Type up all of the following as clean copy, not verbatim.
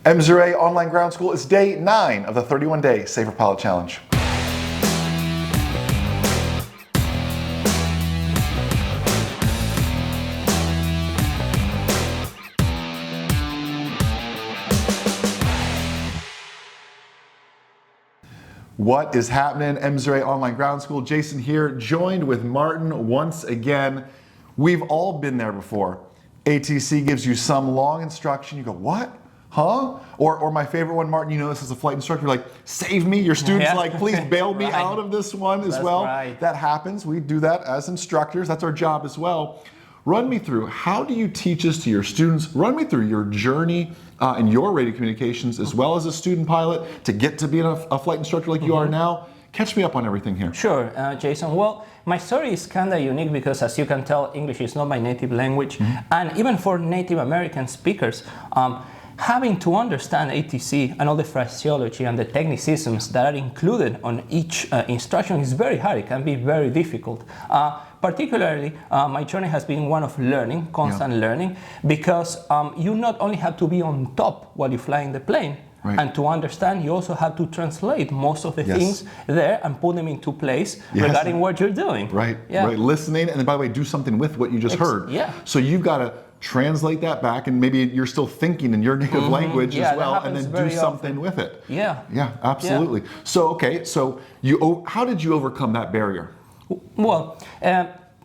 MzeroA Online Ground School is day 9 of the 31-day Safer Pilot Challenge. What is happening, MzeroA Online Ground School? Jason here, joined with Martin once again. We've all been there before. ATC gives you some long instruction. You go, what? Huh? Or my favorite one, Martin, you know this as a flight instructor, you're like, save me. Your student's like, please bail me out of this one as well. Right. That happens. We do that as instructors. That's our job as well. Run me through, how do you teach this to your students? Run me through your journey in your radio communications as well as a student pilot to get to being a flight instructor like you are now. Catch me up on everything here. Sure, Jason. Well, my story is kind of unique because, as you can tell, English is not my native language. And even for Native American speakers, having to understand ATC and all the phraseology and the technicisms that are included on each instruction is very hard. It can be very difficult. Particularly, my journey has been one of learning, constant learning, because you not only have to be on top while you fly in the plane, and to understand, you also have to translate most of the things there and put them into place regarding what you're doing. Right, listening, and then by the way, do something with what you just heard. So you've got to translate that back, and maybe you're still thinking in your native language as well, and then do something with it. Yeah, absolutely. So, okay, so how did you overcome that barrier? Well,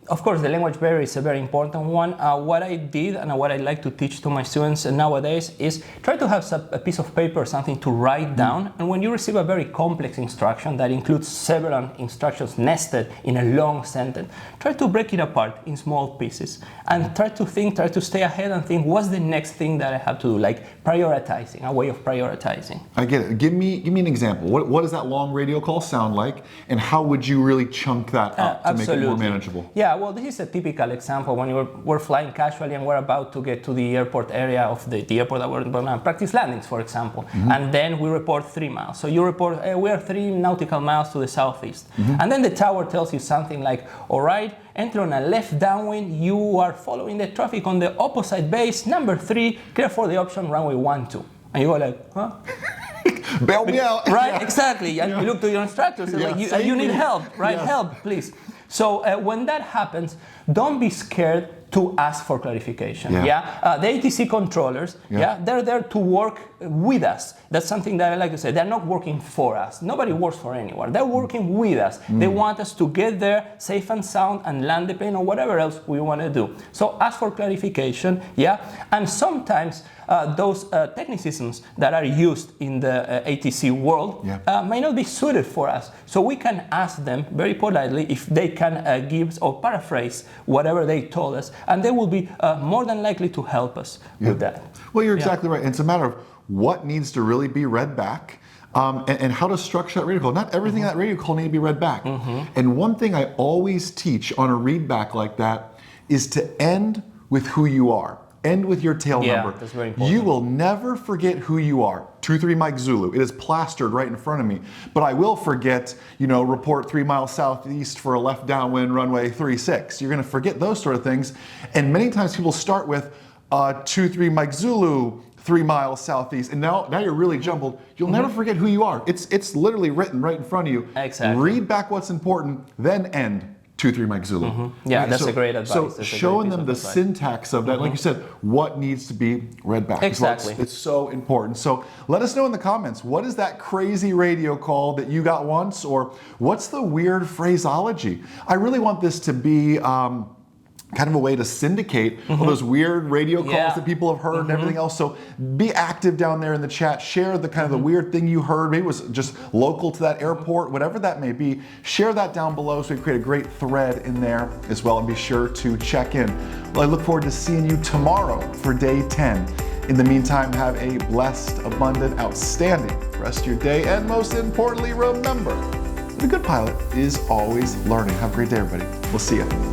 of course, the language barrier is a very important one. What I did and what I like to teach to my students nowadays is try to have a piece of paper or something to write down. And when you receive a very complex instruction that includes several instructions nested in a long sentence, try to break it apart in small pieces and try to stay ahead and think, what's the next thing that I have to do? Like prioritizing, a way of prioritizing. I get it. Give me an example. What does that long radio call sound like, and how would you really chunk that up to make it more manageable? Yeah, well, this is a typical example when we're flying casually and we're about to get to the airport area of the airport that we're going to practice landings, for example. And then we report 3 miles. So you report, we are 3 nautical miles to the southeast. And then the tower tells you something like, all right, enter on a left downwind, you are following the traffic on the opposite base, number 3, clear for the option runway 12. And you go like, huh? Bail me out. Right, exactly. And you look to your instructors and like, you need help, right? Help, please. So when that happens, don't be scared to ask for clarification. The ATC controllers, they're there to work with us. That's something that I like to say. They're not working for us. Nobody works for anyone. They're working with us. They want us to get there safe and sound and land the plane or whatever else we want to do. So ask for clarification, and sometimes those technicisms that are used in the ATC world may not be suited for us. So we can ask them very politely if they can give or paraphrase whatever they told us, and they will be more than likely to help us with that. Well, you're exactly right. It's a matter of what needs to really be read back. And how to structure that radio call. Not everything in that radio call needs to be read back. And one thing I always teach on a read back like that is to end with who you are. End with your tail number. That's very important. You will never forget who you are. 23 Mike Zulu. It is plastered right in front of me. But I will forget, report 3 miles southeast for a left downwind runway 36. You're going to forget those sort of things. And many times people start with 23 Mike Zulu, 3 miles southeast, and now you're really jumbled. You'll never forget who you are. It's literally written right in front of you. Exactly. Read back what's important, then end 23 Mike Zulu. Yeah, that's a great advice. So showing them the syntax of that, like you said, what needs to be read back. Exactly. It's so important. So let us know in the comments, what is that crazy radio call that you got once, or what's the weird phraseology? I really want this to be kind of a way to syndicate all those weird radio calls that people have heard and everything else. So be active down there in the chat. Share the kind of the weird thing you heard. Maybe it was just local to that airport, whatever that may be. Share that down below so we create a great thread in there as well. And be sure to check in. Well, I look forward to seeing you tomorrow for day 10. In the meantime, have a blessed, abundant, outstanding rest of your day. And most importantly, remember, the good pilot is always learning. Have a great day, everybody. We'll see you.